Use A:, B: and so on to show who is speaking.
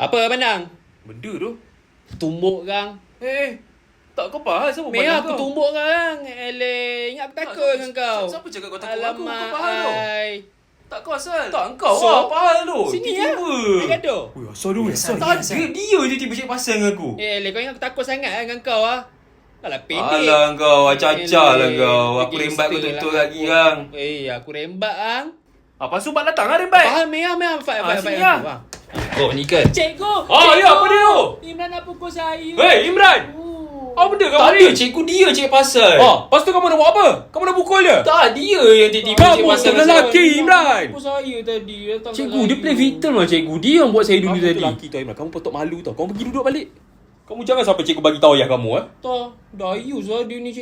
A: Apa pandang?
B: Benda tu.
A: Tumbuk kang.
B: Tak kau faham siapa
A: Merah
B: pandang
A: aku
B: kau?
A: tumbuk kang. Eleh, ingat aku takut dengan kau.
B: Siapa cakap kau takut aku? Kau
A: Alamak,
B: faham tu?
A: ai.
B: Tak kau asal. Tak kau
A: So,
B: lah faham tu.
A: Sini
B: Tiba-tiba.
A: Naik gaduh.
B: Ui, asal tu.
C: Asal,
B: Tak
C: asal.
B: ada. Dia je tiba cik pasal dengan aku.
A: Eleh, kau ingat aku takut sangat dengan kau ah. Alah, pendek.
B: Alah kau, acah-acah lah
A: Eleh,
B: kau. Aku
A: gangster
B: rembat kau
A: lah
B: betul-betul
A: aku.
B: lagi kang.
A: Aku rembat kang.
B: Apa subat datang lah rembat?
A: Faham, merah. Fight
B: sini
A: aku,
B: lah.
A: Oh, ni ke? Cikgu!
B: Ya, apa dia tu?
A: Imran nak pukul saya.
B: Hei, Imran! Apa benda kau
C: Tak
B: ni?
C: ada, cikgu dia cik pasal.
B: Lepas tu kamu nak buat apa? Kamu nak pukul dia?
C: Tak, dia yang tiba-tiba cik pasal.
B: betul lelaki, Imran.
A: Pukul saya tadi. Datang
C: Cikgu, dia play victim lah cikgu. Dia yang buat saya dulu
B: Kamu
C: tadi.
B: tu lelaki tau Imran. Kamu patut malu tau. Kamu pergi duduk balik. Kamu jangan sampai cikgu bagi tahu ayah kamu
A: Tak, dah ayus lah dia ni cikgu.